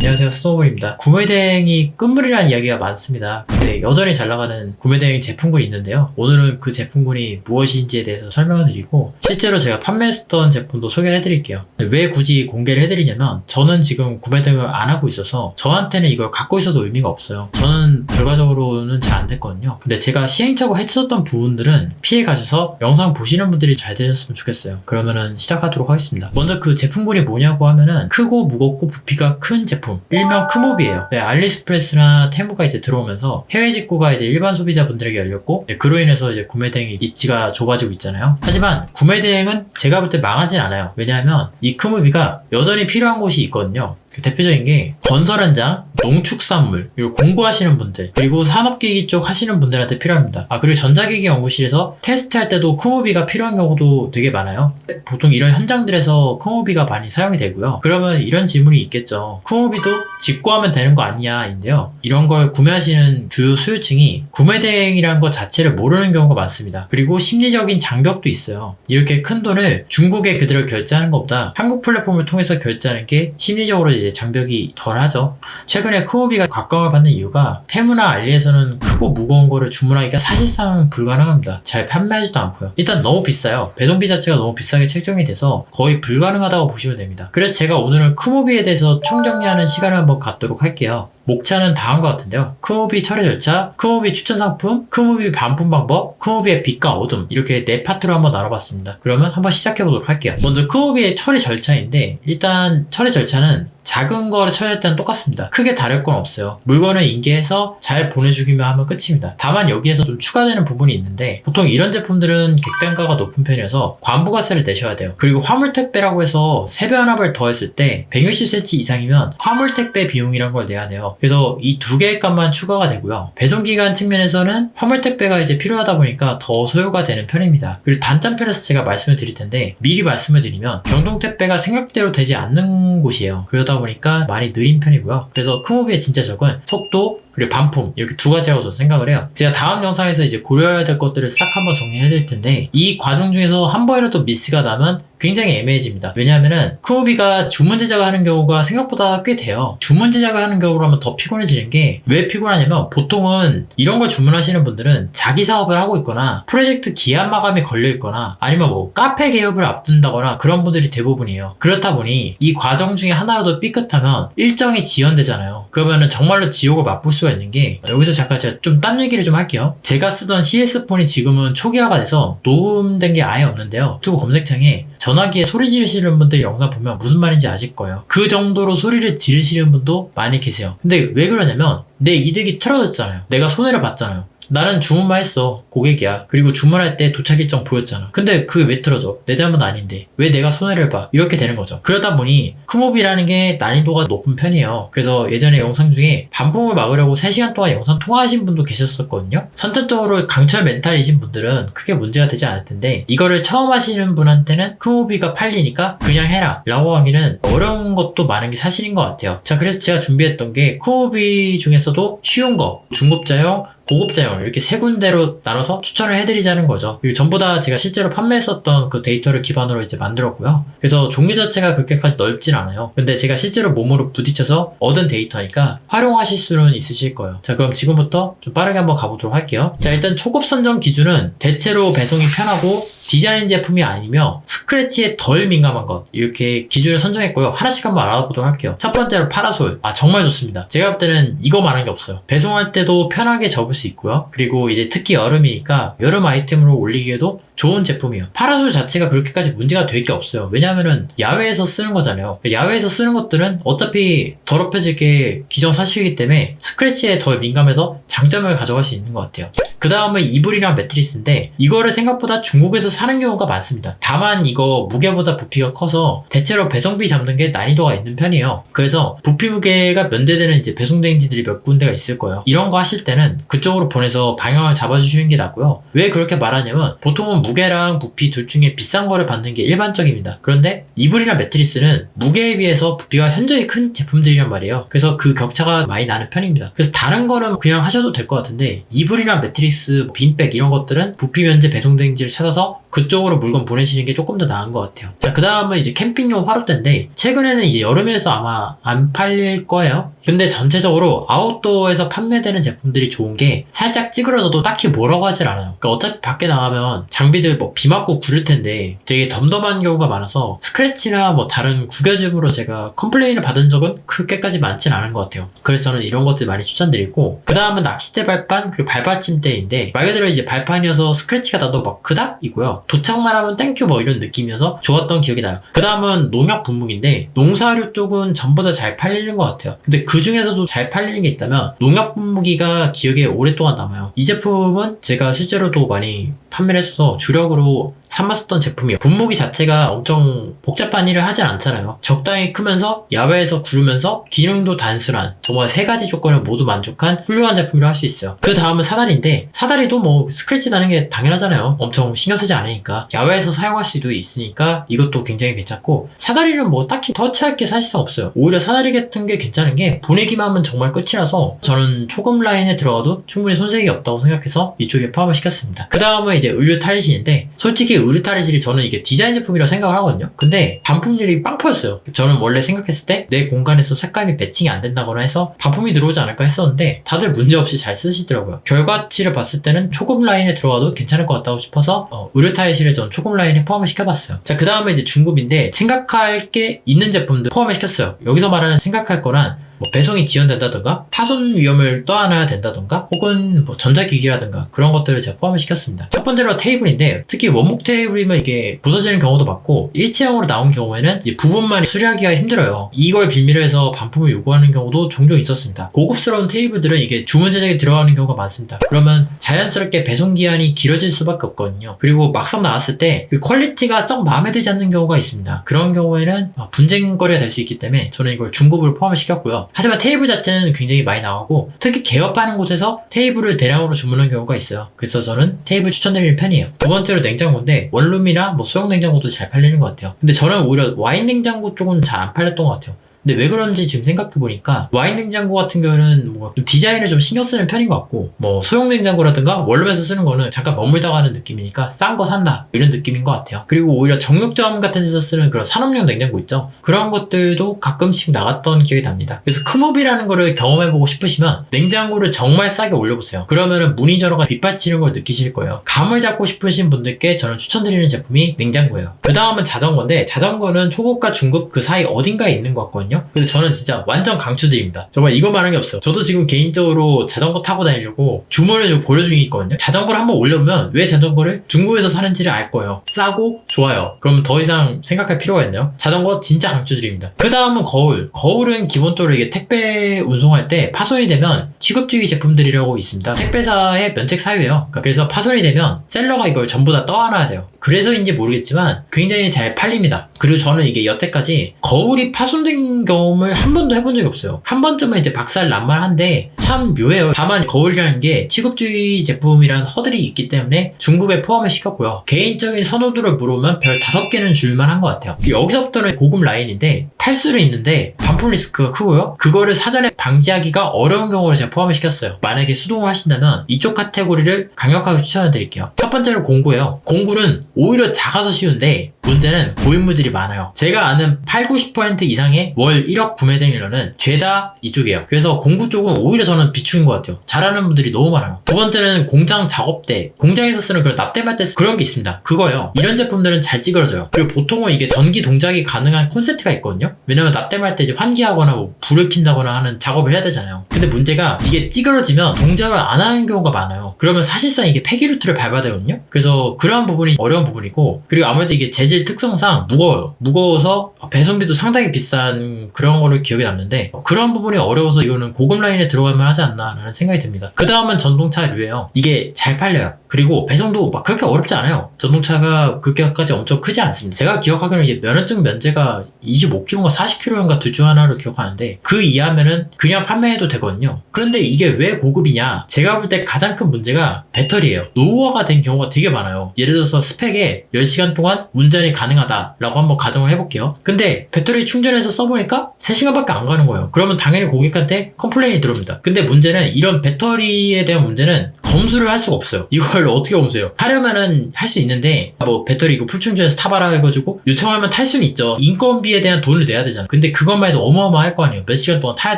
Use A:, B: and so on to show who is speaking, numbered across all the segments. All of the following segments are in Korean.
A: 안녕하세요, 스노우볼입니다. 구매대행이 끝물이라는 이야기가 많습니다. 근데 여전히 잘 나가는 구매대행 제품군이 있는데요. 오늘은 그 제품군이 무엇인지에 대해서 설명을 드리고 실제로 제가 판매했던 제품도 소개를 해드릴게요. 왜 굳이 공개를 해드리냐면 저는 지금 구매대행을 안 하고 있어서 저한테는 이걸 갖고 있어도 의미가 없어요. 저는 결과적으로는 잘 안 됐거든요. 근데 제가 시행착오 했었던 부분들은 피해 가셔서 영상 보시는 분들이 잘 되셨으면 좋겠어요. 그러면은 시작하도록 하겠습니다. 먼저 그 제품군이 뭐냐고 하면은 크고 무겁고 부피가 큰 제품, 일명 크몹이에요. 네, 알리익스프레스나 테무가 이제 들어오면서 해외 직구가 이제 일반 소비자분들에게 열렸고, 네, 그로 인해서 이제 구매대행이 입지가 좁아지고 있잖아요. 하지만 구매대행은 제가 볼 때 망하진 않아요. 왜냐하면 이 크몹이가 여전히 필요한 곳이 있거든요. 그 대표적인 게 건설 현장, 농축산물, 그리고 공구하시는 분들, 그리고 산업기기 쪽 하시는 분들한테 필요합니다. 그리고 전자기기 연구실에서 테스트할 때도 크모비가 필요한 경우도 되게 많아요. 보통 이런 현장들에서 크모비가 많이 사용이 되고요. 그러면 이런 질문이 있겠죠. 크모비도 직구하면 되는 거 아니냐 인데요. 이런 걸 구매하시는 주요 수요층이 구매대행이라는 것 자체를 모르는 경우가 많습니다. 그리고 심리적인 장벽도 있어요. 이렇게 큰 돈을 중국에 그대로 결제하는 것보다 한국 플랫폼을 통해서 결제하는 게 심리적으로 이제 장벽이 덜하죠. 최근에 크모비가 각광을 받는 이유가 테무나 알리에서는 크고 무거운 거를 주문하기가 사실상 불가능합니다. 잘 판매하지도 않고요. 일단 너무 비싸요. 배송비 자체가 너무 비싸게 책정이 돼서 거의 불가능하다고 보시면 됩니다. 그래서 제가 오늘은 크모비에 대해서 총정리하는 시간을 한번 갖도록 할게요. 목차는 다음과 같은데요. 크모비 처리 절차, 크모비 추천 상품, 크모비 반품 방법, 크모비의 빛과 어둠, 이렇게 네 파트로 한번 나눠봤습니다. 그러면 한번 시작해보도록 할게요. 먼저 크모비의 처리 절차인데, 일단 처리 절차는 작은 거를 처리할 때는 똑같습니다. 크게 다를 건 없어요. 물건을 인계해서 잘 보내주기만 하면 끝입니다. 다만 여기에서 좀 추가되는 부분이 있는데, 보통 이런 제품들은 객단가가 높은 편이어서 관부가세를 내셔야 돼요. 그리고 화물택배라고 해서 세배연합을 더했을 때 160cm 이상이면 화물택배 비용이라는 걸 내야 돼요. 그래서 이 두 개의 값만 추가가 되고요. 배송기간 측면에서는 화물택배가 이제 필요하다 보니까 더 소요가 되는 편입니다. 그리고 단짠편에서 제가 말씀을 드릴 텐데, 미리 말씀을 드리면 경동택배가 생각대로 되지 않는 곳이에요. 그러다 보니까 많이 느린 편이고요. 그래서 크모비의 진짜 적은 속도, 그리고 반품, 이렇게 두 가지라고 저는 생각을 해요. 제가 다음 영상에서 이제 고려해야 될 것들을 싹 한번 정리해 드릴 텐데, 이 과정 중에서 한 번이라도 미스가 나면 굉장히 애매해집니다. 왜냐하면은 크모비가 주문 제작을 하는 경우가 생각보다 꽤 돼요. 주문 제작을 하는 경우라면 더 피곤해지는 게, 왜 피곤하냐면 보통은 이런 걸 주문하시는 분들은 자기 사업을 하고 있거나 프로젝트 기한 마감이 걸려 있거나 아니면 뭐 카페 개업을 앞둔다거나 그런 분들이 대부분이에요. 그렇다 보니 이 과정 중에 하나라도 삐끗하면 일정이 지연되잖아요. 그러면은 정말로 지옥을 맛볼 수가 있는 게, 여기서 잠깐 제가 좀 딴 얘기를 좀 할게요. 제가 쓰던 CS폰이 지금은 초기화가 돼서 녹음된 게 아예 없는데요. 유튜브 검색창에 전화기에 소리 지르시는 분들 영상 보면 무슨 말인지 아실 거예요. 그 정도로 소리를 지르시는 분도 많이 계세요. 근데 왜 그러냐면 내 이득이 틀어졌잖아요. 내가 손해를 봤잖아요. 나는 주문만 했어. 고객이야. 그리고 주문할 때 도착 일정 보였잖아. 근데 그게 왜 틀어져? 내 잘못 아닌데 왜 내가 손해를 봐? 이렇게 되는 거죠. 그러다 보니 크모비라는 게 난이도가 높은 편이에요. 그래서 예전에 영상 중에 반품을 막으려고 3시간 동안 영상 통화하신 분도 계셨었거든요. 선천적으로 강철 멘탈이신 분들은 크게 문제가 되지 않을 텐데, 이거를 처음 하시는 분한테는 크모비가 팔리니까 그냥 해라 라고 하기는 어려운 것도 많은 게 사실인 것 같아요. 자, 그래서 제가 준비했던 게 크모비 중에서도 쉬운 거, 중급자용, 고급자용, 이렇게 세 군데로 나눠서 추천을 해드리자는 거죠. 그리고 전부 다 제가 실제로 판매했었던 그 데이터를 기반으로 이제 만들었고요. 그래서 종류 자체가 그렇게까지 넓진 않아요. 근데 제가 실제로 몸으로 부딪혀서 얻은 데이터니까 활용하실 수는 있으실 거예요. 자, 그럼 지금부터 좀 빠르게 한번 가보도록 할게요. 자, 일단 초급 선정 기준은 대체로 배송이 편하고 디자인 제품이 아니며 스크래치에 덜 민감한 것, 이렇게 기준을 선정했고요. 하나씩 한번 알아보도록 할게요. 첫 번째로 파라솔. 정말 좋습니다. 제가 볼 때는 이거 말한 게 없어요. 배송할 때도 편하게 접을 수 있고요. 그리고 이제 특히 여름이니까 여름 아이템으로 올리기에도 좋은 제품이에요. 파라솔 자체가 그렇게까지 문제가 될 게 없어요. 왜냐하면은 야외에서 쓰는 거잖아요. 야외에서 쓰는 것들은 어차피 더럽혀질 게 기정사실이기 때문에 스크래치에 덜 민감해서 장점을 가져갈 수 있는 것 같아요. 그 다음은 이불이랑 매트리스인데, 이거를 생각보다 중국에서 사는 경우가 많습니다. 다만 이거 무게보다 부피가 커서 대체로 배송비 잡는 게 난이도가 있는 편이에요. 그래서 부피 무게가 면제되는 이제 배송 대행지들이 몇 군데가 있을 거예요. 이런 거 하실 때는 그쪽으로 보내서 방향을 잡아주시는 게 낫고요. 왜 그렇게 말하냐면 보통은 무게랑 부피 둘 중에 비싼 거를 받는 게 일반적입니다. 그런데 이불이나 매트리스는 무게에 비해서 부피가 현저히 큰 제품들이란 말이에요. 그래서 그 격차가 많이 나는 편입니다. 그래서 다른 거는 그냥 하셔도 될 것 같은데, 이불이나 매트리스, 빈백 이런 것들은 부피 면제 배송 대행지를 찾아서 그쪽으로 물건 보내시는 게 조금 더 나은 것 같아요. 자, 그 다음은 이제 캠핑용 화롯대인데 최근에는 이제 여름에서 아마 안 팔릴 거예요. 근데 전체적으로 아웃도어에서 판매되는 제품들이 좋은 게 살짝 찌그러져도 딱히 뭐라고 하질 않아요. 그러니까 어차피 밖에 나가면 장비들 뭐 비 맞고 구를 텐데 되게 덤덤한 경우가 많아서 스크래치나 뭐 다른 구겨짐으로 제가 컴플레인을 받은 적은 그렇게까지 많진 않은 것 같아요. 그래서 저는 이런 것들 많이 추천드리고, 그 다음은 낚싯대 발판 그리고 발받침대인데 말 그대로 이제 발판이어서 스크래치가 나도 막 그닥이고요. 도착만 하면 땡큐 뭐 이런 느낌이어서 좋았던 기억이 나요. 그 다음은 농약 분무기인데 농사료 쪽은 전부 다 잘 팔리는 것 같아요. 근데 그 중에서도 잘 팔리는 게 있다면 농약 분무기가 기억에 오랫동안 남아요. 이 제품은 제가 실제로도 많이 판매를 했어서 주력으로 삼았었던 제품이에요. 분무기 자체가 엄청 복잡한 일을 하진 않잖아요. 적당히 크면서 야외에서 구르면서 기능도 단순한, 정말 세 가지 조건을 모두 만족한 훌륭한 제품이라고 할 수 있어요. 그 다음은 사다리인데 사다리도 뭐 스크래치 나는 게 당연하잖아요. 엄청 신경 쓰지 않으니까 야외에서 사용할 수도 있으니까 이것도 굉장히 괜찮고, 사다리는 뭐 딱히 터치할 게 사실상 없어요. 오히려 사다리 같은 게 괜찮은 게 보내기만 하면 정말 끝이라서 저는 초급 라인에 들어가도 충분히 손색이 없다고 생각해서 이쪽에 포함을 시켰습니다. 그 다음은 이제 의류 탈의실인데 솔직히 의류 탈의실이 저는 이게 디자인 제품이라고 생각을 하거든요. 근데 반품률이 빵퍼였어요. 저는 원래 생각했을 때 내 공간에서 색감이 매칭이 안 된다거나 해서 반품이 들어오지 않을까 했었는데 다들 문제없이 잘 쓰시더라고요. 결과치를 봤을 때는 초급 라인에 들어가도 괜찮을 것 같다고 싶어서 의류 탈의실을 전 초급 라인에 포함을 시켜봤어요. 자, 그 다음에 이제 중급인데 생각할 게 있는 제품들 포함을 시켰어요. 여기서 말하는 생각할 거란 뭐 배송이 지연된다던가 파손 위험을 떠안아야 된다던가 혹은 뭐 전자기기라든가 그런 것들을 제가 포함을 시켰습니다. 첫 번째로 테이블인데 특히 원목 테이블이면 이게 부서지는 경우도 많고 일체형으로 나온 경우에는 이 부분만 수리하기가 힘들어요. 이걸 빌미로 해서 반품을 요구하는 경우도 종종 있었습니다. 고급스러운 테이블들은 이게 주문 제작에 들어가는 경우가 많습니다. 그러면 자연스럽게 배송 기한이 길어질 수밖에 없거든요. 그리고 막상 나왔을 때 그 퀄리티가 썩 마음에 들지 않는 경우가 있습니다. 그런 경우에는 분쟁거리가 될 수 있기 때문에 저는 이걸 중급으로 포함을 시켰고요. 하지만 테이블 자체는 굉장히 많이 나오고 특히 개업하는 곳에서 테이블을 대량으로 주문하는 경우가 있어요. 그래서 저는 테이블 추천드리는 편이에요. 두 번째로 냉장고인데 원룸이나 뭐 소형 냉장고도 잘 팔리는 것 같아요. 근데 저는 오히려 와인 냉장고 쪽은 잘 안 팔렸던 것 같아요. 근데 왜 그런지 지금 생각해보니까 와인 냉장고 같은 경우는 뭔가 좀 디자인을 좀 신경 쓰는 편인 것 같고 뭐 소형 냉장고라든가 원룸에서 쓰는 거는 잠깐 머물다가 하는 느낌이니까 싼 거 산다 이런 느낌인 것 같아요. 그리고 오히려 정육점 같은 데서 쓰는 그런 산업용 냉장고 있죠. 그런 것들도 가끔씩 나갔던 기억이 납니다. 그래서 크몹이라는 거를 경험해보고 싶으시면 냉장고를 정말 싸게 올려보세요. 그러면은 문이 절어가 빗받치는 걸 느끼실 거예요. 감을 잡고 싶으신 분들께 저는 추천드리는 제품이 냉장고예요. 그 다음은 자전거인데 자전거는 초급과 중급 그 사이 어딘가에 있는 것 같거든요. 근데 저는 진짜 완전 강추드립니다. 정말 이거 말한 게 없어요. 저도 지금 개인적으로 자전거 타고 다니려고 주문을 좀 고려 중에 있거든요. 자전거를 한번 올려보면 왜 자전거를 중고에서 사는지를 알 거예요. 싸고 좋아요. 그럼 더 이상 생각할 필요가 있나요? 자전거 진짜 강추드립니다. 그 다음은 거울. 거울은 기본적으로 이게 택배 운송할 때 파손이 되면 취급주의 제품들이라고 있습니다. 택배사의 면책 사유예요. 그래서 파손이 되면 셀러가 이걸 전부 다 떠안아야 돼요. 그래서인지 모르겠지만 굉장히 잘 팔립니다. 그리고 저는 이게 여태까지 거울이 파손된 경험을 한 번도 해본 적이 없어요. 한 번쯤은 이제 박살난만한데 참 묘해요. 다만 거울이라는 게 취급주의 제품이라는 허들이 있기 때문에 중급에 포함을 시켰고요. 개인적인 선호도를 물어보면 별 5개는 줄만한 것 같아요. 여기서부터는 고급 라인인데 팔 수는 있는데 반품 리스크가 크고요. 그거를 사전에 방지하기가 어려운 경우를 제가 포함을 시켰어요. 만약에 수동을 하신다면 이쪽 카테고리를 강력하게 추천을 드릴게요. 첫 번째로 공구예요. 공구는 오히려 작아서 쉬운데 문제는 고인물들이 많아요. 제가 아는 80-90% 이상의 월 1억 구매 대행료는 죄다 이쪽이에요. 그래서 공구 쪽은 오히려 저는 비추인 것 같아요. 잘하는 분들이 너무 많아요. 두 번째는 공장 작업대, 공장에서 쓰는 그런 납땜할 때 그런 게 있습니다. 그거예요. 이런 제품들은 잘 찌그러져요. 그리고 보통은 이게 전기 동작이 가능한 콘센트가 있거든요. 왜냐면 납땜할 때 이제 환기하거나 뭐 불을 킨다거나 하는 작업을 해야 되잖아요. 근데 문제가 이게 찌그러지면 동작을 안 하는 경우가 많아요. 그러면 사실상 이게 폐기루트를 밟아야 되거든요. 그래서 그러한 부분이 어려운 부분이고, 그리고 아무래도 이게 재질 특성상 무거워요. 무거워서 배송비도 상당히 비싼 그런 거를 기억에 남는데 그런 부분이 어려워서 이거는 고급 라인에 들어가면 하지 않나 라는 생각이 듭니다. 그 다음은 전동차류예요. 이게 잘 팔려요. 그리고 배송도 막 그렇게 어렵지 않아요. 전동차가 그렇게까지 엄청 크지 않습니다. 제가 기억하기로는 이제 면허증 면제가 25km 기준가 40kg인가 둘 중 하나로 기억하는데 그 이하면은 그냥 판매해도 되거든요. 그런데 이게 왜 고급이냐? 제가 볼 때 가장 큰 문제가 배터리예요. 노후화가 된 경우가 되게 많아요. 예를 들어서 스펙에 10시간 동안 운전이 가능하다라고 한번 가정을 해볼게요. 근데 배터리 충전해서 써보니까 3시간밖에 안 가는 거예요. 그러면 당연히 고객한테 컴플레인이 들어옵니다. 근데 문제는 이런 배터리에 대한 문제는 검수를 할 수가 없어요. 이걸 어떻게 검수해요? 하려면은 할 수 있는데 뭐 배터리 이거 풀충전해서 타봐라 해가지고 요청하면 탈 수는 있죠. 인건비에 대한 돈을 내야 되잖아. 근데 그것만 해도 어마어마할 거 아니에요. 몇 시간 동안 타야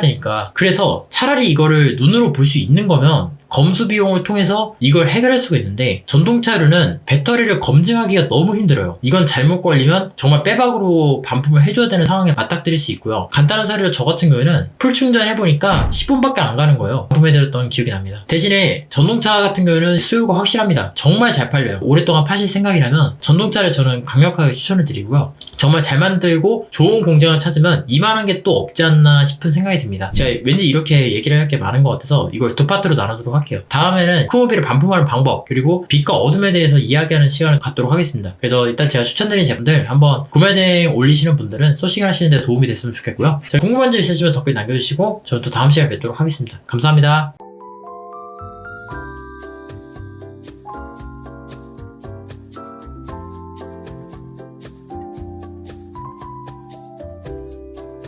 A: 되니까. 그래서 차라리 이거를 눈으로 볼 수 있는 거면 검수 비용을 통해서 이걸 해결할 수가 있는데 전동차류는 배터리를 검증하기가 너무 힘들어요. 이건 잘못 걸리면 정말 빼박으로 반품을 해줘야 되는 상황에 맞닥뜨릴 수 있고요. 간단한 사례로 저 같은 경우에는 풀 충전해보니까 10분밖에 안 가는 거예요. 반품해드렸던 기억이 납니다. 대신에 전동차 같은 경우에는 수요가 확실합니다. 정말 잘 팔려요. 오랫동안 파실 생각이라면 전동차를 저는 강력하게 추천을 드리고요. 정말 잘 만들고 좋은 공정을 찾으면 이만한 게 또 없지 않나 싶은 생각이 듭니다. 제가 왠지 이렇게 얘기를 할 게 많은 것 같아서 이걸 두 파트로 나누도록 할게요. 다음에는 쿠모비를 반품하는 방법 그리고 빛과 어둠에 대해서 이야기하는 시간을 갖도록 하겠습니다. 그래서 일단 제가 추천드린 제품들 한번 구매대행 올리시는 분들은 소싱 하시는 데 도움이 됐으면 좋겠고요. 궁금한 점 있으시면 댓글 남겨주시고 저는 또 다음 시간에 뵙도록 하겠습니다. 감사합니다.